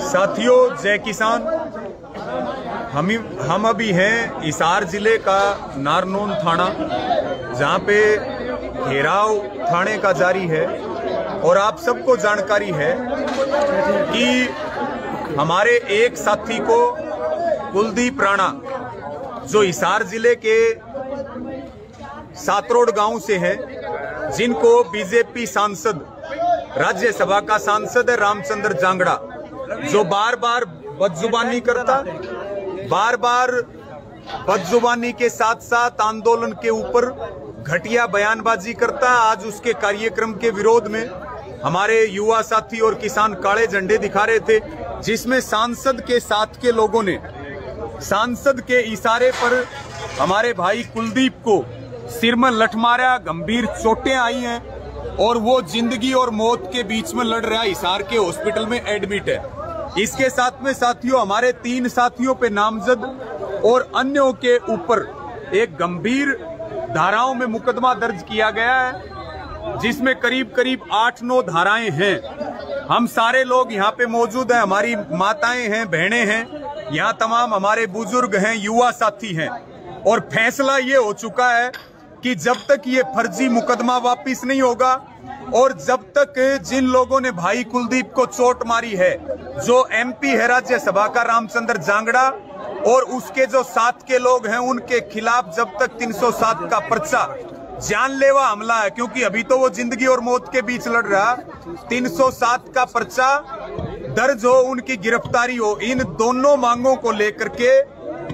साथियों, जय किसान। हम अभी हैं हिसार जिले का नारनौंद थाना, जहां पे घेराव थाने का जारी है। और आप सबको जानकारी है कि हमारे एक साथी को कुलदीप राणा, जो हिसार जिले के सातरोड गांव से है, जिनको बीजेपी सांसद, राज्यसभा का सांसद है रामचंद्र जांगड़ा, जो बार बार बदजुबानी करता, बार बार बदजुबानी के साथ साथ आंदोलन के ऊपर घटिया बयानबाजी करता। आज उसके कार्यक्रम के विरोध में हमारे युवा साथी और किसान काले झंडे दिखा रहे थे, जिसमें सांसद के साथ के लोगों ने सांसद के इशारे पर हमारे भाई कुलदीप को सिर में लठ मारा, गंभीर चोटें आई हैं और वो जिंदगी और मौत के बीच में लड़ रहा है, हिसार के हॉस्पिटल में एडमिट है। इसके साथ में साथियों, हमारे 3 साथियों पे नामजद और अन्यों के ऊपर एक गंभीर धाराओं में मुकदमा दर्ज किया गया है, जिसमें करीब करीब 8-9 धाराएं हैं। हम सारे लोग यहाँ पे मौजूद हैं, हमारी माताएं हैं, बहनें हैं, यहाँ तमाम हमारे बुजुर्ग हैं, युवा साथी हैं। और फैसला ये हो चुका है कि जब तक ये फर्जी मुकदमा वापिस नहीं होगा और जब तक जिन लोगों ने भाई कुलदीप को चोट मारी है, जो एमपी है राज्यसभा का रामचंद्र जांगड़ा और उसके जो साथ के लोग हैं, उनके खिलाफ जब तक 307 का पर्चा, जानलेवा हमला है, क्योंकि अभी तो वो जिंदगी और मौत के बीच लड़ रहा, 307 का पर्चा दर्ज हो, उनकी गिरफ्तारी हो। इन दोनों मांगों को लेकर के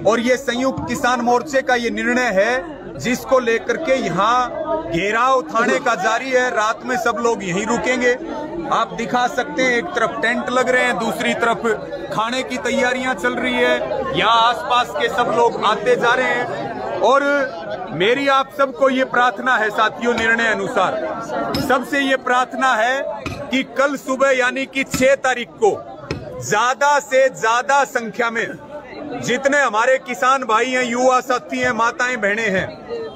और ये संयुक्त किसान मोर्चे का ये निर्णय है, जिसको लेकर के यहाँ घेराव थाने का जारी है। रात में सब लोग यहीं रुकेंगे। आप दिखा सकते हैं, एक तरफ टेंट लग रहे हैं, दूसरी तरफ खाने की तैयारियां चल रही है। यहाँ आसपास के सब लोग आते जा रहे हैं। और मेरी आप सबको ये प्रार्थना है साथियों, निर्णय अनुसार सबसे ये प्रार्थना है कि कल सुबह यानी कि 6 तारीख को ज्यादा से ज्यादा संख्या में जितने हमारे किसान भाई हैं, युवा साथी हैं, माताएं बहनें हैं,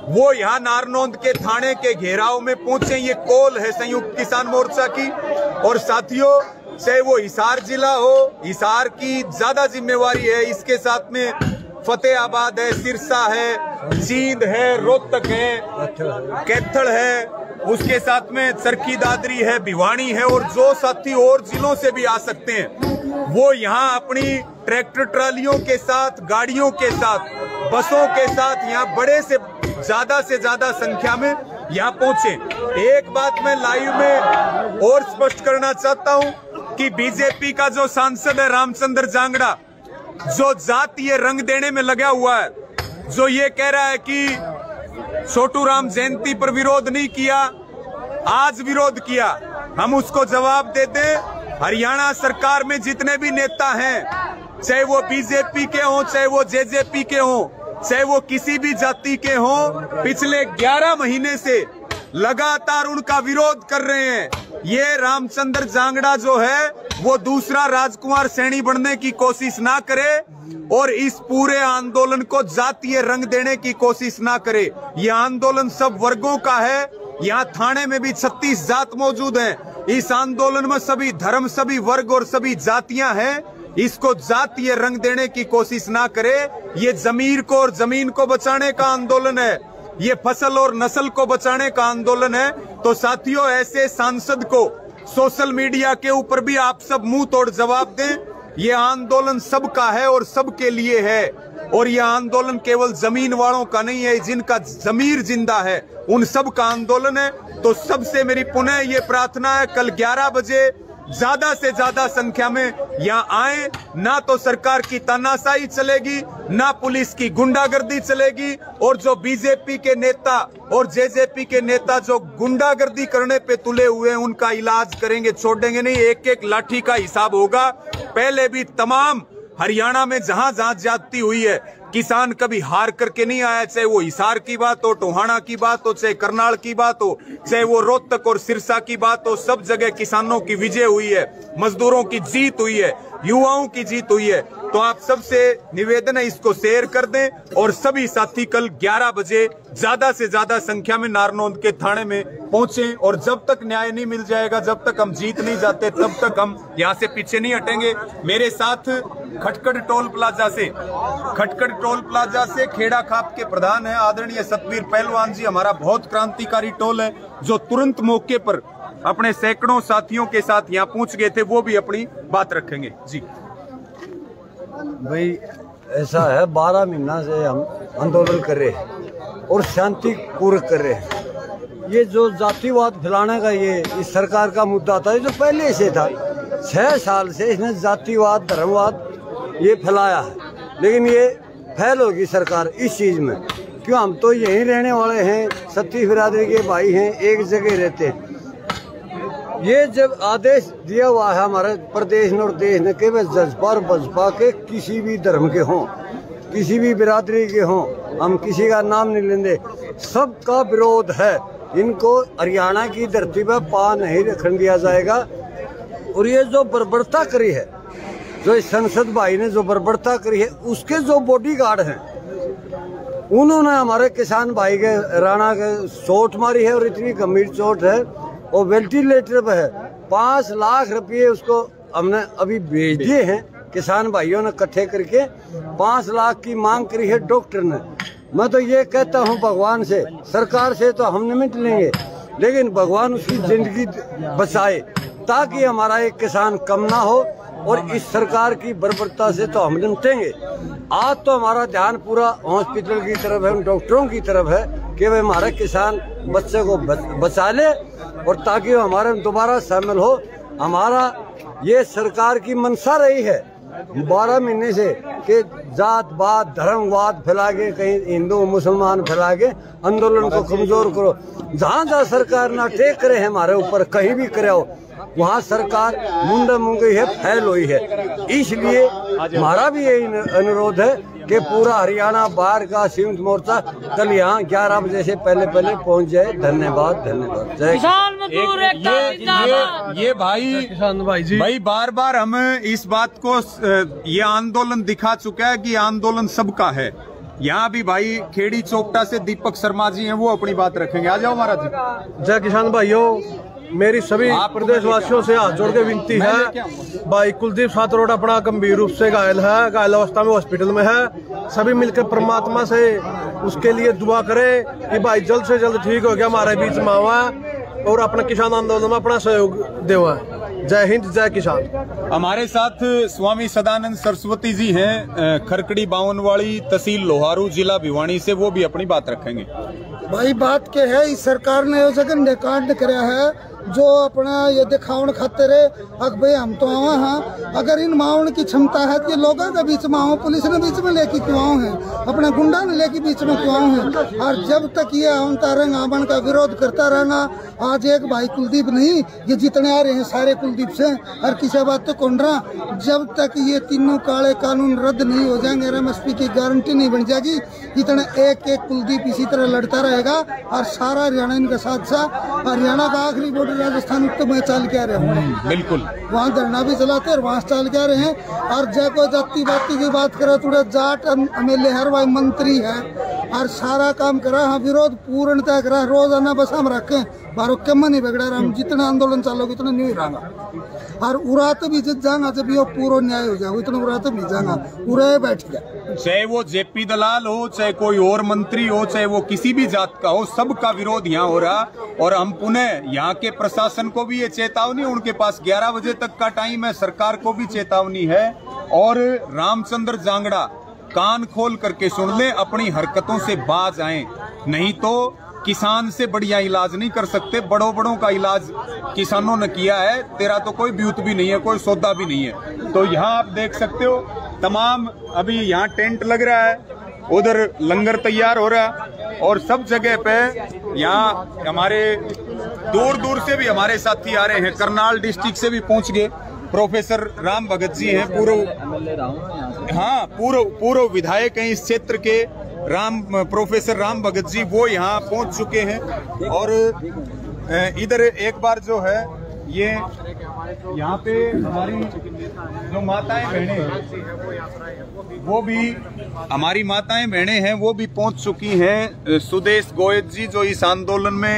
वो यहाँ नारनौंद के थाने के घेराव में पहुंचे। ये कॉल है संयुक्त किसान मोर्चा की। और साथियों, चाहे वो हिसार जिला हो, हिसार की ज्यादा जिम्मेवारी है, इसके साथ में फतेहाबाद है, सिरसा है, जींद है, रोहतक है, कैथल है, उसके साथ में चरखी दादरी है, भिवानी है, और जो साथी और जिलों से भी आ सकते हैं, वो यहाँ अपनी ट्रैक्टर ट्रालियों के साथ, गाड़ियों के साथ, बसों के साथ यहाँ बड़े से ज्यादा संख्या में यहाँ पहुंचे। एक बात मैं लाइव में और स्पष्ट करना चाहता हूँ कि बीजेपी का जो सांसद है रामचंद्र जांगड़ा, जो जातीय रंग देने में लगा हुआ है, जो ये कह रहा है कि छोटू राम जयंती पर विरोध नहीं किया, आज विरोध किया, हम उसको जवाब देते। हरियाणा सरकार में जितने भी नेता हैं, चाहे वो बीजेपी के हों, चाहे वो जेजेपी के हों, चाहे वो किसी भी जाति के हों, पिछले 11 महीने से लगातार उनका विरोध कर रहे हैं। ये रामचंद्र जांगड़ा जो है वो दूसरा राजकुमार सैनी बनने की कोशिश ना करे और इस पूरे आंदोलन को जातीय रंग देने की कोशिश ना करे। ये आंदोलन सब वर्गों का है। यहाँ थाने में भी 36 जात मौजूद हैं। इस आंदोलन में सभी धर्म, सभी वर्ग और सभी जातियां हैं। इसको जातीय रंग देने की कोशिश ना करे। ये जमीर को और जमीन को बचाने का आंदोलन है, ये फसल और नस्ल को बचाने का आंदोलन है। तो साथियों, ऐसे सांसद को सोशल मीडिया के ऊपर भी आप सब मुंह तोड़ जवाब दें। ये आंदोलन सबका है और सबके लिए है, और यह आंदोलन केवल जमीन वालों का नहीं है, जिनका जमीर जिंदा है उन सब का आंदोलन है। तो सबसे मेरी पुनः ये प्रार्थना है, कल 11 बजे ज्यादा से ज्यादा संख्या में यहाँ आए। ना तो सरकार की तानाशाही चलेगी, ना पुलिस की गुंडागर्दी चलेगी, और जो बीजेपी के नेता और जेजेपी के नेता जो गुंडागर्दी करने पे तुले हुए हैं, उनका इलाज करेंगे, छोड़ेंगे नहीं। एक एक लाठी का हिसाब होगा। पहले भी तमाम हरियाणा में जहां जहां ज्यादती हुई है, किसान कभी हार करके नहीं आया। चाहे वो हिसार की बात हो, टोहाना की बात हो, चाहे करनाल की बात हो, चाहे वो रोहतक और सिरसा की बात हो, सब जगह किसानों की विजय हुई है, मजदूरों की जीत हुई है, युवाओं की जीत हुई है। तो आप सबसे निवेदन है इसको शेयर कर दें और सभी साथी कल 11 बजे ज्यादा से ज्यादा संख्या में नारनौंद के थाने में पहुंचे और जब तक न्याय नहीं मिल जाएगा, जब तक हम जीत नहीं जाते, तब तक हम यहां से पीछे नहीं हटेंगे। मेरे साथ खटखड़ टोल प्लाजा से खेड़ा खाप के प्रधान है आदरणीय सतवीर पहलवान जी। हमारा बहुत क्रांतिकारी टोल है जो तुरंत मौके पर अपने सैकड़ों साथियों के साथ यहाँ पहुंच गए थे, वो भी अपनी बात रखेंगे। जी भाई ऐसा है, 12 महीना से हम आंदोलन कर रहे हैं और शांति पूर्वक कर रहे हैं। ये जो जातिवाद फैलाने का ये इस सरकार का मुद्दा था, जो पहले से था, 6 साल से इसने जातिवाद धर्मवाद ये फैलाया है, लेकिन ये फैल होगी सरकार इस चीज में। क्यों, हम तो यहीं रहने वाले हैं, सत्ती बिरादरी के भाई हैं, एक जगह रहते हैं। ये जब आदेश दिया हुआ है हमारे प्रदेश और देश ने कि वे जज्बा और बजपा के किसी भी धर्म के हों, किसी भी बिरादरी के हों, हम किसी का नाम नहीं लेंगे, सबका विरोध है। इनको हरियाणा की धरती पर पा नहीं रखने दिया जाएगा। और ये जो बर्बरता करी है, जो इस संसद भाई ने जो बर्बरता करी है, उसके जो बॉडीगार्ड हैं उन्होंने हमारे किसान भाई के राणा के चोट मारी है और इतनी गंभीर चोट है और वेंटिलेटर पे है। 5 लाख रुपये उसको हमने अभी भेज दिए हैं, किसान भाइयों ने इकट्ठे करके 5 लाख की मांग करी है डॉक्टर ने। मैं तो ये कहता हूँ भगवान से, सरकार से तो हम निमिट लेंगे, लेकिन भगवान उसकी जिंदगी बचाए ताकि हमारा एक किसान कम ना हो और इस सरकार की बर्बरता से तो हम निपटेंगे। आज तो हमारा ध्यान पूरा हॉस्पिटल की तरफ है, डॉक्टरों की तरफ है कि वे हमारे किसान बच्चे को बचा ले और ताकि वो हमारे दोबारा शामिल हो। हमारा ये सरकार की मंशा रही है 12 महीने से कि जात बात धर्मवाद फैला के, कहीं हिंदू मुसलमान फैला के आंदोलन को कमजोर करो। जहाँ जहाँ सरकार ना टेक करे हमारे ऊपर, कहीं भी करे हो, वहाँ सरकार मुंडा मुंगी है, फैल हुई है। इसलिए हमारा भी यही अनुरोध है कि पूरा हरियाणा बाहर का संयुक्त मोर्चा कल यहाँ 11 बजे से पहले पहुँच जाए। धन्यवाद, धन्यवाद। जय ये भाई किसान भाई जी, भाई बार बार हम इस बात को ये आंदोलन दिखा चुका है कि आंदोलन सबका है। यहाँ भी भाई खेड़ी चोपटा से दीपक शर्मा जी हैं, वो अपनी बात रखेंगे। आ जाओ महाराज जी। जय किसान भाइयों, मेरी सभी प्रदेशवासियों से हाथ जोड़ के विनती है, भाई कुलदीप सातरोड अपना गंभीर रूप से घायल है, घायल अवस्था में हॉस्पिटल में है। सभी मिलकर परमात्मा से उसके लिए दुआ करें कि भाई जल्द से जल्द ठीक हो गया, हमारे बीच में आवा और अपना किसान आंदोलन में अपना सहयोग देवा। जय हिंद, जय किसान। हमारे साथ स्वामी सदानंद सरस्वती जी हैं, खरकड़ी बावनवाड़ी, तहसील लोहारू, जिला भिवानी से, वो भी अपनी बात रखेंगे। भाई बात के है, इस सरकार ने जगन कांड कराया है जो अपना ये दिखावन खातिर है। भाई हम तो आवा हाँ, अगर इन मावन की क्षमता है तो ये लोगों के बीच में आओ, पुलिस ने बीच में लेके क्यों आओ है, अपना गुंडा ने लेके बीच में क्यों आओ है। और जब तक ये आवनता रंग आवन का विरोध करता रहना, आज एक भाई कुलदीप नहीं, ये जितने आ रहे हैं सारे कुलदीप से, और किसी बात तो कौन रहा, जब तक ये तीनों काले कानून रद्द नहीं हो जाएंगे, एमएसपी की गारंटी नहीं बन जाएगी, इतना एक एक कुलदीप इसी तरह लड़ता रहेगा और सारा हरियाणा इनका साथ साथ। हरियाणा का आखिरी बॉर्डर राजस्थान तो मैं चाल के आ रहे हूँ, बिल्कुल वहाँ धरना भी चलाते और वहाँ चाल के आ रहे हैं। और जय को जाति बाती की बात करे तो जाट एमएलए हर भाई मंत्री है और सारा काम करा, हाँ विरोध पूर्णतः करा, रोजाना बस हम रखें बारो कम नहीं बिगड़ा रहा, हम जितना आंदोलन चालोगे उतना नहीं रहेगा। और उरा तो भी जित जाएगा जब ये पूरा न्याय हो जाएगा, इतना उरा तो नहीं जाएगा, उरा बैठ गया। चाहे वो जेपी दलाल हो, चाहे कोई और मंत्री हो, चाहे वो किसी भी जात का हो, सबका विरोध यहाँ हो रहा। और हम पुनः यहाँ के प्रशासन को भी ये चेतावनी, उनके पास 11 बजे तक का टाइम है, सरकार को भी चेतावनी है। और रामचंद्र जांगड़ा कान खोल करके सुन ले, अपनी हरकतों से बाज आए, नहीं तो किसान से बढ़िया इलाज नहीं कर सकते। बड़ों का इलाज किसानों ने किया है, तेरा तो कोई ब्यूत भी नहीं है, कोई सौदा भी नहीं है। तो यहाँ आप देख सकते हो तमाम, अभी यहाँ टेंट लग रहा है, उधर लंगर तैयार हो रहा है और सब जगह पे यहाँ हमारे दूर दूर से भी हमारे साथी आ रहे हैं, करनाल डिस्ट्रिक्ट से भी पहुंच गए। प्रोफेसर राम भगत जी हैं, पूर्व विधायक हैं इस क्षेत्र के, प्रोफेसर राम भगत जी, वो यहाँ पहुंच चुके हैं। और इधर एक बार जो है ये यहाँ पे हमारी जो माताएं बहनें हैं वो भी हमारी माताएं बहनें हैं वो भी पहुंच चुकी हैं। सुदेश गोयत जी जो इस आंदोलन में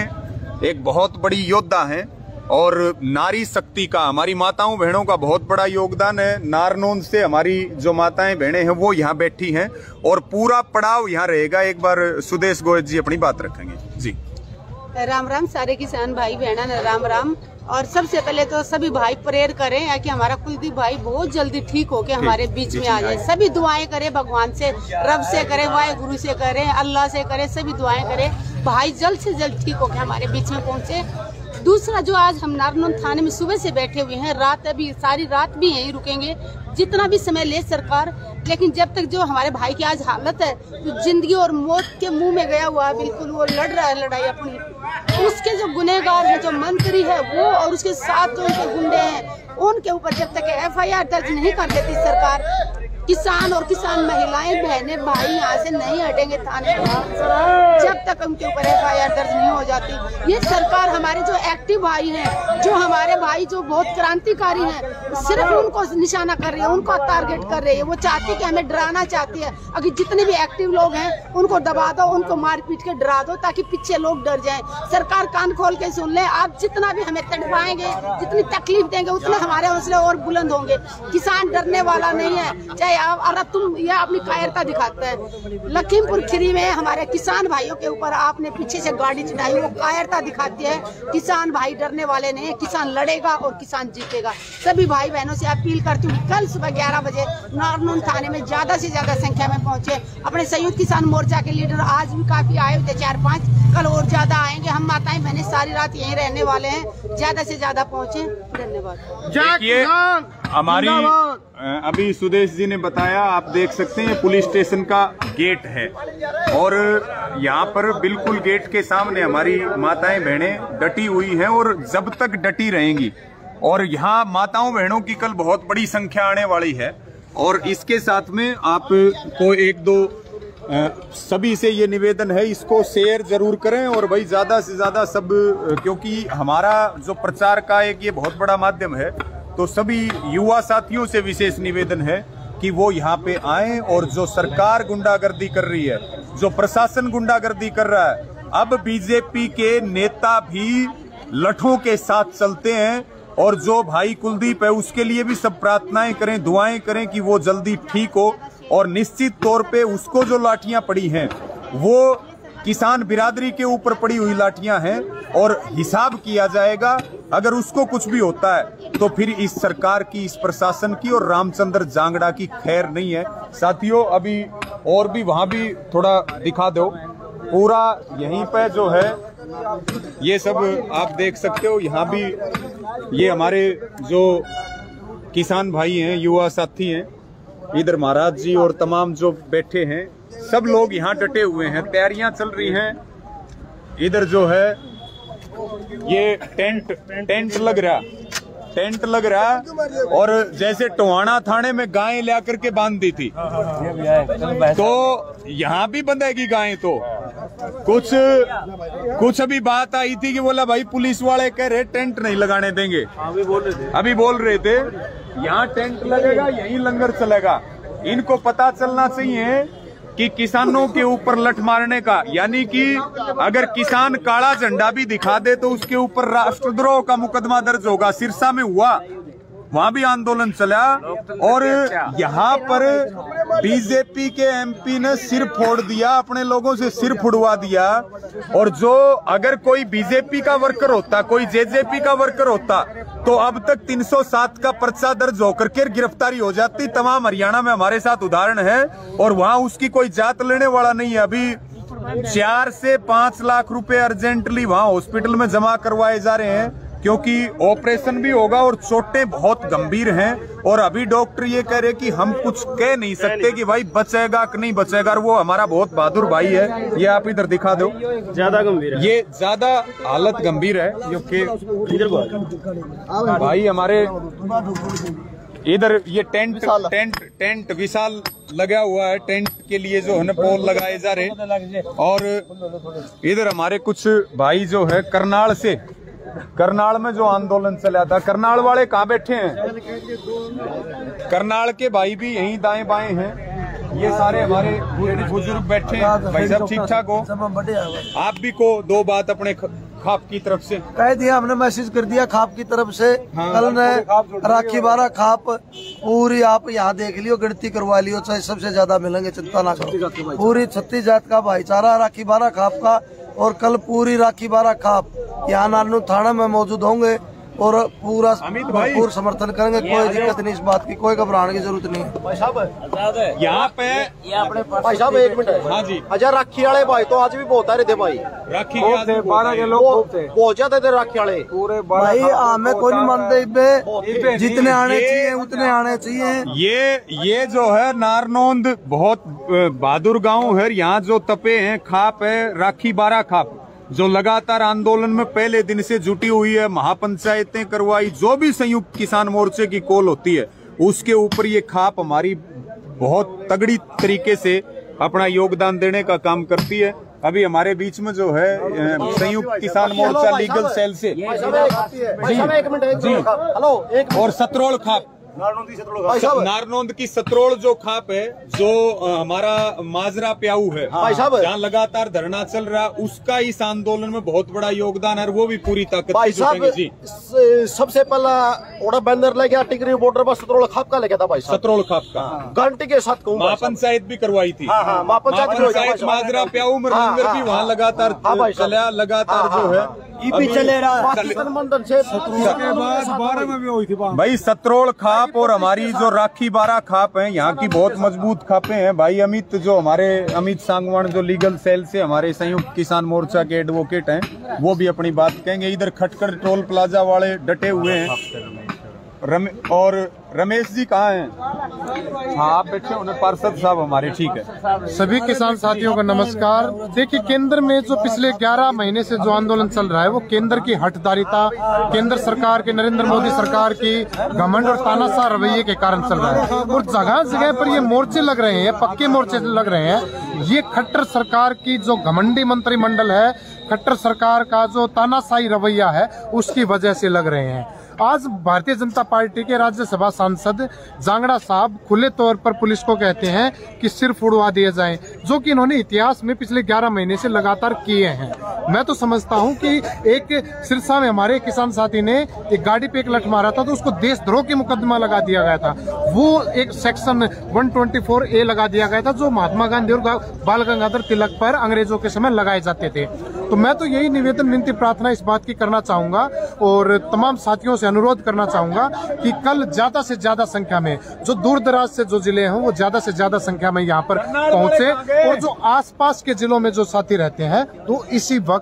एक बहुत बड़ी योद्धा हैं और नारी शक्ति का हमारी माताओं बहनों का बहुत बड़ा योगदान है। नारनौंद से हमारी जो माताएं बहनें हैं वो यहाँ बैठी हैं और पूरा पड़ाव यहाँ रहेगा। एक बार सुदेश गोयत जी अपनी बात रखेंगे जी। राम राम सारे किसान भाई बहना, राम राम। और सबसे पहले तो सभी भाई प्रेयर करें कि हमारा कुलदीप भाई बहुत जल्दी ठीक होके हमारे बीच में आ जाए। सभी दुआएं करें भगवान से, रब से करें, वाहेगुरु से करें, अल्लाह से करें, सभी दुआएं करें भाई जल्द से जल्द ठीक होके हमारे बीच में पहुंचे। दूसरा जो आज हम नारनौंद थाने में सुबह से बैठे हुए हैं, रात अभी सारी रात भी यहीं रुकेंगे जितना भी समय ले सरकार, लेकिन जब तक जो हमारे भाई की आज हालत है तो जिंदगी और मौत के मुंह में गया हुआ है, बिल्कुल वो लड़ रहा है लड़ाई अपनी। उसके जो गुनहगार है, जो मंत्री है वो और उसके साथ जो उनके गुंडे हैं, उनके ऊपर जब तक FIR दर्ज नहीं कर देती सरकार, किसान और किसान महिलाएं बहनें भाई यहाँ से नहीं हटेंगे थाने जब तक उनके ऊपर FIR दर्ज नहीं हो जाती। ये सरकार हमारे जो एक्टिव भाई हैं, जो हमारे भाई जो बहुत क्रांतिकारी हैं, सिर्फ उनको निशाना कर रही है, उनको टारगेट कर रही है। वो चाहती है कि हमें डराना चाहती है। अगर जितने भी एक्टिव लोग हैं उनको दबा दो, उनको मार पीट के डरा दो ताकि पीछे लोग डर जाएं। सरकार कान खोल के सुन ले, आप जितना भी हमें तड़पाएंगे, जितनी तकलीफ देंगे उतने हमारे हौसले और बुलंद होंगे। किसान डरने वाला नहीं है, चाहे आप तुम यह अपनी कायरता दिखाते हैं। लखीमपुर खीरी में हमारे किसान भाइयों के ऊपर आपने पीछे से गाड़ी चढ़ाई, वो कायरता दिखाती है। किसान भाई डरने वाले नहीं है, किसान लड़ेगा और किसान जीतेगा। सभी भाई बहनों से अपील करती हूँ कल सुबह 11 बजे नारनौंद थाने में ज्यादा से ज्यादा संख्या में पहुंचे। अपने संयुक्त किसान मोर्चा के लीडर आज भी काफी आए हुए थे, 4-5, कल और ज्यादा आएंगे। हम माताएं बहनें सारी रात यहीं रहने वाले हैं, ज्यादा से ज्यादा पहुंचे। धन्यवाद। हमारी अभी सुदेश जी ने बताया, आप देख सकते हैं पुलिस स्टेशन का गेट है और यहाँ पर बिल्कुल गेट के सामने हमारी माताएं बहनें डटी हुई हैं और जब तक डटी रहेंगी। और यहाँ माताओं बहनों की कल बहुत बड़ी संख्या आने वाली है। और इसके साथ में आपको एक दो सभी से ये निवेदन है, इसको शेयर जरूर करें और भाई ज्यादा से ज्यादा सब, क्योंकि हमारा जो प्रचार का एक ये बहुत बड़ा माध्यम है, तो सभी युवा साथियों से विशेष निवेदन है कि वो यहाँ पे आएं और जो सरकार गुंडागर्दी कर रही है, जो प्रशासन गुंडागर्दी कर रहा है, अब बीजेपी के नेता भी लठों के साथ चलते हैं। और जो भाई कुलदीप है उसके लिए भी सब प्रार्थनाएं करें, दुआएं करें कि वो जल्दी ठीक हो। और निश्चित तौर पे उसको जो लाठियां पड़ी हैं वो किसान बिरादरी के ऊपर पड़ी हुई लाठियां हैं और हिसाब किया जाएगा। अगर उसको कुछ भी होता है तो फिर इस सरकार की, इस प्रशासन की और रामचंद्र जांगड़ा की खैर नहीं है। साथियों अभी और भी वहां भी थोड़ा दिखा दो, पूरा यहीं पे जो है ये सब आप देख सकते हो। यहाँ भी ये हमारे जो किसान भाई हैं, युवा साथी हैं, इधर महाराज जी और तमाम जो बैठे हैं, सब लोग यहाँ डटे हुए हैं, तैयारियां चल रही हैं। इधर जो है ये टेंट लग रहा और जैसे टोहाना थाने में गायें ला करके बांध दी थी तो यहाँ भी बंधेगी गायें। तो कुछ अभी बात आई थी कि बोला भाई पुलिस वाले कह रहे टेंट नहीं लगाने देंगे, अभी बोल रहे थे यहाँ टेंट लगेगा, यहीं लंगर चलेगा। इनको पता चलना चाहिए कि किसानों के ऊपर लठ मारने का, यानी कि अगर किसान काला झंडा भी दिखा दे तो उसके ऊपर राष्ट्रद्रोह का मुकदमा दर्ज होगा। सिरसा में हुआ, वहां भी आंदोलन चला और यहाँ पर बीजेपी के MP ने सिर फोड़ दिया, अपने लोगों से सिर फुड़वा दिया। और जो अगर कोई बीजेपी का वर्कर होता, कोई JJP का वर्कर होता तो अब तक 307 का पर्चा दर्ज होकर के गिरफ्तारी हो जाती। तमाम हरियाणा में हमारे साथ उदाहरण है और वहां उसकी कोई जात लेने वाला नहीं है। अभी 4 से 5 लाख रुपए अर्जेंटली वहां हॉस्पिटल में जमा करवाए जा रहे हैं क्योंकि ऑपरेशन भी होगा और चोटें बहुत गंभीर हैं। और अभी डॉक्टर ये कह रहे कि हम कुछ कह नहीं सकते कि भाई बचेगा कि नहीं बचेगा। वो हमारा बहुत बहादुर भाई है, ये आप इधर दिखा दो, ज्यादा गंभीर है, ये ज्यादा हालत गंभीर है क्योंकि भाई हमारे इधर ये टेंट विशाल लगा हुआ है। टेंट के लिए जो है ना पोल लगाए जा रहे। और इधर हमारे कुछ भाई जो है करनाल से करनाल में जो आंदोलन चला था, करनाल वाले कहाँ बैठे हैं? करनाल के भाई भी यहीं दाएं बाएं हैं। ये सारे हमारे बुजुर्ग बैठे हैं। भाई साहब ठीक ठाक हो? आप भी को दो बात अपने खाप की तरफ से कह दिया, हमने मैसेज कर दिया खाप की तरफ से। हाँ। कल ने राखी 12 खाप पूरी आप यहाँ देख लियो, गिनती करवा लियो, चाहे सबसे ज्यादा मिलेंगे, चिंता ना करो। पूरी 36 जात का भाईचारा राखी 12 खाप का, और कल पूरी राखी 12 खाप यहाँ नानू थाना में मौजूद होंगे और पूरा भरपूर समर्थन करेंगे। कोई दिक्कत नहीं, इस बात की कोई घबराने की जरूरत नहीं है। भाई साहब यहाँ पे भाई साहब 1 मिनट। हाँ जी। अच्छा, राखी वाले भाई तो आज भी बहुत आ रहे थे भाई, राखी 12 के लोग बहुत ज्यादा थे राखी वाले पूरे। भाई हमें कोई नहीं मानते, जितने आने चाहिए उतने आने चाहिए। ये जो है नारनौंद बहुत बहादुर गांव है। यहाँ जो तपे हैं खाप है राखी 12 खाप, जो लगातार आंदोलन में पहले दिन से जुटी हुई है। महापंचायतें करवाई, जो भी संयुक्त किसान मोर्चे की कॉल होती है उसके ऊपर ये खाप हमारी बहुत तगड़ी तरीके से अपना योगदान देने का काम करती है। अभी हमारे बीच में जो है संयुक्त किसान मोर्चा लीगल सेल से जी, और सतरोल खाप, नारनौंद की सतरोल जो खाप है, जो हमारा माजरा प्याऊ है, जहाँ लगातार धरना चल रहा, उसका इस आंदोलन में बहुत बड़ा योगदान है। वो भी पूरी ताकत से जुटेंगे जी। सबसे पहला ओड़ा बैनर ले गया टिकरी बॉर्डर पर सतरोल खाप का लेके था भाई साहब, सतरोल खाप का गारंटी के साथ कहूँ। महापंचायत भी करवाई थी। महापंचायत माजरा प्याऊ में लंगर भी वहाँ लगातार चला, लगातार जो है चले रहा भाई। सतरोल खाप और हमारी जो राखी 12 खाप हैं, यहाँ की बहुत मजबूत खापें हैं। भाई अमित, जो हमारे अमित सांगवान, जो लीगल सेल से हमारे संयुक्त किसान मोर्चा के एडवोकेट हैं, वो भी अपनी बात कहेंगे। इधर खटकर टोल प्लाजा वाले डटे हुए हैं। और रमेश जी कहाँ हैं? हाँ आप बैठे, उन्हें पार्षद साहब हमारे, ठीक है। सभी किसान साथियों को नमस्कार। देखिए, केंद्र में जो पिछले 11 महीने से जो आंदोलन चल रहा है, वो केंद्र की हठधारिता, केंद्र सरकार के, नरेंद्र मोदी सरकार की घमंड और तानाशाह रवैये के कारण चल रहा है। और जगह जगह पर ये मोर्चे लग रहे हैं, पक्के मोर्चे लग रहे हैं। ये खट्टर सरकार की जो घमंडी मंत्रिमंडल है, खट्टर सरकार का जो तानाशाही रवैया है, उसकी वजह से लग रहे हैं। आज भारतीय जनता पार्टी के राज्यसभा सांसद जांगड़ा साहब खुले तौर पर पुलिस को कहते हैं कि सिर्फ उड़वा दिए जाएं, जो कि इन्होंने इतिहास में पिछले 11 महीने से लगातार किए हैं। मैं तो समझता हूं कि एक सिरसा में हमारे किसान साथी ने एक गाड़ी पे एक लठ मारा था, तो उसको देशद्रोह की मुकदमा लगा दिया गया था। वो एक सेक्शन 124A लगा दिया गया था, जो महात्मा गांधी और बाल गंगाधर तिलक पर अंग्रेजों के समय लगाए जाते थे। तो मैं तो यही निवेदन, विनती, प्रार्थना इस बात की करना चाहूंगा और तमाम साथियों से अनुरोध करना चाहूंगा कि कल ज्यादा से ज्यादा संख्या में, जो दूर दराज से जो जिले हैं, वो ज्यादा से ज्यादा संख्या में यहाँ पर पहुंचे, और जो आसपास के जिलों में जो साथी रहते हैं, तो इसी वक्त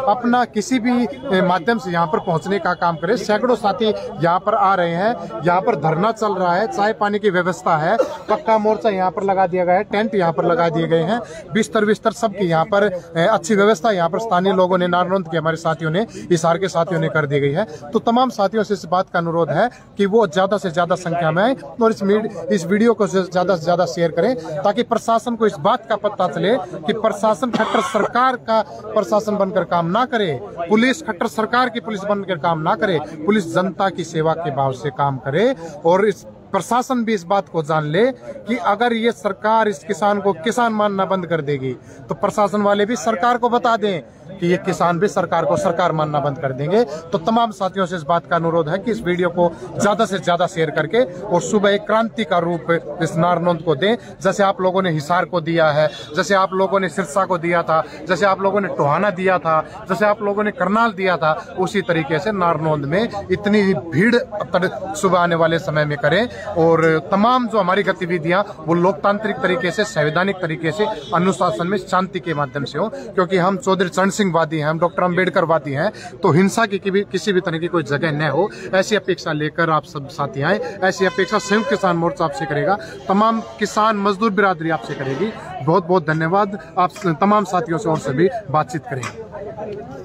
अपना किसी भी माध्यम से यहाँ पर पहुंचने का काम करें। सैकड़ों साथी यहाँ पर आ रहे हैं, यहाँ पर धरना चल रहा है, चाय पानी की व्यवस्था है, पक्का मोर्चा यहाँ पर लगा दिया गया है, टेंट यहाँ पर लगा दिए गए हैं, बिस्तर सबकी यहाँ पर अच्छी व्यवस्था यहाँ पर स्थानीय लोगों ने, नारनौंद के हमारे साथियों ने, हिसार के साथियों ने कर दी गई है। तो तमाम साथियों से इस बात का अनुरोध है कि वो ज्यादा से ज्यादा संख्या में आए और इस वीडियो को ज्यादा से ज्यादा शेयर करें, ताकि प्रशासन को इस बात का पता चले कि प्रशासन खट्टर सरकार का प्रशासन बनकर काम ना करे, पुलिस खट्टर सरकार की पुलिस बनकर काम ना करे, पुलिस जनता की सेवा के भाव से काम करे। और इस प्रशासन भी इस बात को जान ले कि अगर ये सरकार इस किसान को किसान मानना बंद कर देगी, तो प्रशासन वाले भी सरकार को बता दें कि ये किसान भी सरकार को सरकार मानना बंद कर देंगे। तो तमाम साथियों से इस बात का अनुरोध है कि इस वीडियो को ज्यादा से ज्यादा शेयर करके और सुबह एक क्रांति का रूप इस नारनौंद को दें, जैसे आप लोगों ने हिसार को दिया है, जैसे आप लोगों ने सिरसा को दिया था, जैसे आप लोगों ने टोहाना दिया था, जैसे आप लोगों ने करनाल दिया था। उसी तरीके से नारनौंद में इतनी भीड़ सुबह आने वाले समय में करें और तमाम जो हमारी गतिविधियां वो लोकतांत्रिक तरीके से, संवैधानिक तरीके से, अनुशासन में, शांति के माध्यम से हो, क्योंकि हम चौधरी चरण सिंह वादी हैं, हम डॉक्टर अंबेडकर वादी हैं। तो हिंसा की किसी भी तरह की कोई जगह न हो, ऐसी अपेक्षा लेकर आप सब साथी आए। ऐसी अपेक्षा संयुक्त किसान मोर्चा आपसे करेगा, तमाम किसान मजदूर बिरादरी आपसे करेगी। बहुत बहुत धन्यवाद। आप तमाम साथियों से और सभी बातचीत करेंगे।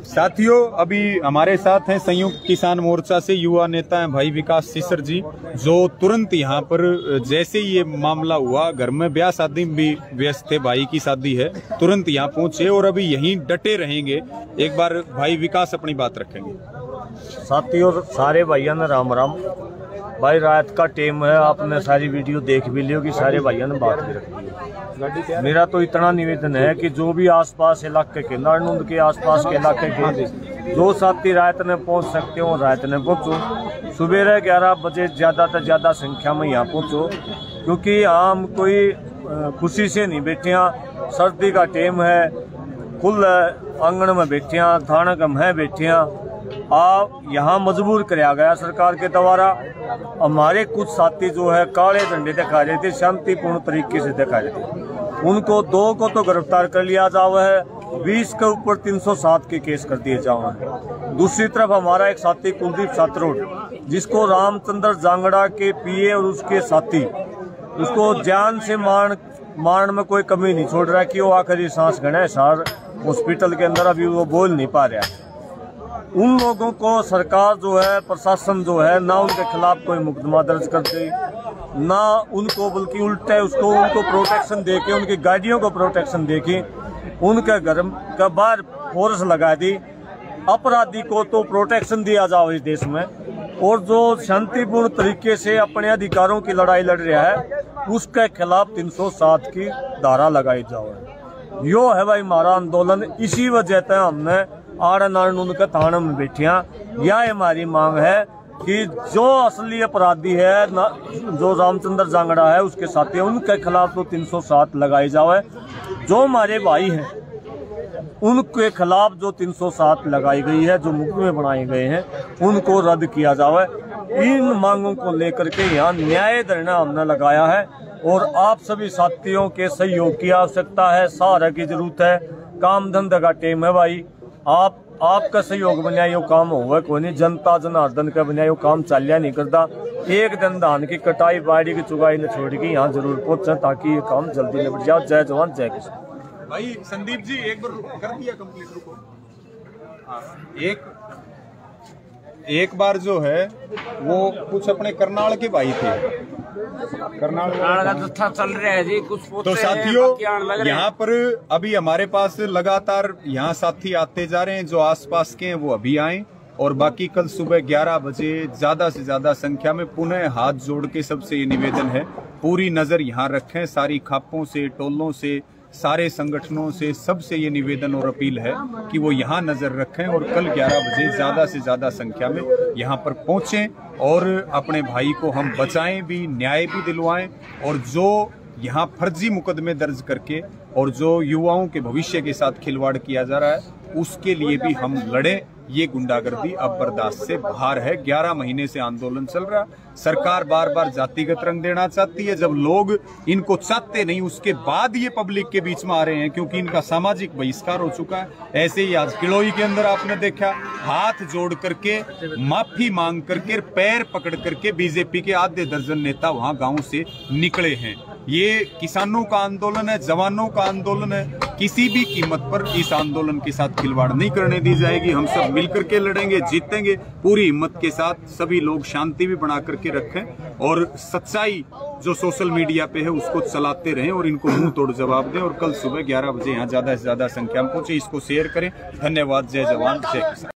साथियों, अभी हमारे साथ हैं संयुक्त किसान मोर्चा से युवा नेता हैं भाई विकास सीसर जी, जो तुरंत यहाँ पर जैसे ये मामला हुआ, घर में ब्याह शादी भी व्यस्त थे, भाई की शादी है, तुरंत यहाँ पहुंचे और अभी यहीं डटे रहेंगे। एक बार भाई विकास अपनी बात रखेंगे। साथियों, सारे भाइयों ने राम राम। भाई रात का टाइम है, आपने सारी वीडियो देख भी लियो कि सारे भाइयों ने बात भी रखी है। मेरा तो इतना निवेदन है कि जो भी आसपास इलाके के, नारनूंद के आसपास के इलाके के जो साथी रात में पहुंच सकते हो रात में पहुंचो। सुबह 11 बजे ज़्यादा से ज़्यादा संख्या में यहाँ पहुंचो, क्योंकि हम कोई खुशी से नहीं बैठे हैं। सर्दी का टाइम है, खुल आंगन में बैठे हैं, थाना कम है बैठे हैं। आप यहाँ मजबूर कराया गया सरकार के द्वारा। हमारे कुछ साथी जो है काले झंडे दिखा रहे थे, शांतिपूर्ण तरीके से दिखा रहे थे, उनको 2 को तो गिरफ्तार कर लिया जावा है, 20 के ऊपर 307 के केस कर दिए जावा है। दूसरी तरफ हमारा एक साथी कुलदीप सातरोड, जिसको रामचंद्र जांगड़ा के पीए और उसके साथी उसको जान से मारने में कोई कमी नहीं छोड़ रहा है कि वो आखिरी सांस गणे सार हॉस्पिटल के अंदर, अभी वो बोल नहीं पा रहा है। उन लोगों को सरकार जो है, प्रशासन जो है, ना उनके खिलाफ कोई मुकदमा दर्ज करते, ना उनको, बल्कि उल्टे उनको प्रोटेक्शन देके, उनकी गाड़ियों को प्रोटेक्शन देके उनके घर का बाहर फोर्स लगा दी। अपराधी को तो प्रोटेक्शन दिया जाओ इस देश में, और जो शांतिपूर्ण तरीके से अपने अधिकारों की लड़ाई लड़ रहा है उसके खिलाफ 307 की धारा लगाई जाओ। यो है भाई हमारा आंदोलन। इसी वजह से हमने आड़ा नारनूंद के थाने में बैठिया। यह हमारी मांग है कि जो असली अपराधी है, जो रामचंद्र जांगड़ा है उसके साथी, उनके खिलाफ तो 307 लगाई जाए। जो हमारे भाई हैं उनके खिलाफ जो 307 लगाई गई है, जो मुकदमे बनाए गए हैं, उनको रद्द किया जाए। इन मांगों को लेकर के यहाँ न्याय धरना हमने लगाया है, और आप सभी साथियों के सहयोग की आवश्यकता है, सहारा की जरूरत है। काम धंधा का टाइम है भाई, आपका सहयोग बनिया यो काम हुआ कोई नहीं, जनता जनार्दन का बनिया यो काम चलिया नहीं करता। एक दिन धान की कटाई, बाड़ी की चुगाई न छोड़ के यहाँ जरूर पहुंचे, ताकि ये काम जल्दी निपट जाए। जय जवान जय किसान। भाई संदीप जी एक बार कर दिया कंप्लीट, रुको। एक बार जो है वो कुछ अपने करनाल के भाई थे, करनाल का जत्था चल रहा है जी, कुछ तो साथियों यहाँ पर अभी हमारे पास लगातार यहाँ साथी आते जा रहे हैं। जो आसपास के हैं वो अभी आए, और बाकी कल सुबह 11 बजे ज्यादा से ज्यादा संख्या में पुनः हाथ जोड़ के सबसे ये निवेदन है, पूरी नजर यहाँ रखें। सारी खापों से, टोलों से, सारे संगठनों से, सबसे ये निवेदन और अपील है कि वो यहाँ नजर रखें, और कल 11 बजे ज्यादा से ज्यादा संख्या में यहाँ पर पहुंचें, और अपने भाई को हम बचाएं भी, न्याय भी दिलवाएं। और जो यहाँ फर्जी मुकदमे दर्ज करके और जो युवाओं के भविष्य के साथ खिलवाड़ किया जा रहा है, उसके लिए भी हम लड़ें। ये गुंडागर्दी अब बर्दाश्त से बाहर है। 11 महीने से आंदोलन चल रहा, सरकार बार बार जातिगत रंग देना चाहती है। जब लोग इनको चाहते नहीं, उसके बाद ये पब्लिक के बीच में आ रहे हैं, क्योंकि इनका सामाजिक बहिष्कार हो चुका है। ऐसे ही आज किलोई के अंदर आपने देखा, हाथ जोड़ करके, माफी मांग करके, पैर पकड़ करके बीजेपी के आधे दर्जन नेता वहां गांव से निकले हैं। ये किसानों का आंदोलन है, जवानों का आंदोलन है। किसी भी कीमत पर इस आंदोलन के साथ खिलवाड़ नहीं करने दी जाएगी। हम सब मिलकर के लड़ेंगे, जीतेंगे पूरी हिम्मत के साथ। सभी लोग शांति भी बना करके रखें, और सच्चाई जो सोशल मीडिया पे है उसको चलाते रहें, और इनको मुंह तोड़ जवाब दें। और कल सुबह 11 बजे यहाँ ज्यादा से ज्यादा संख्या में पहुंचे, इसको शेयर करें। धन्यवाद। जय जवान जय किसान।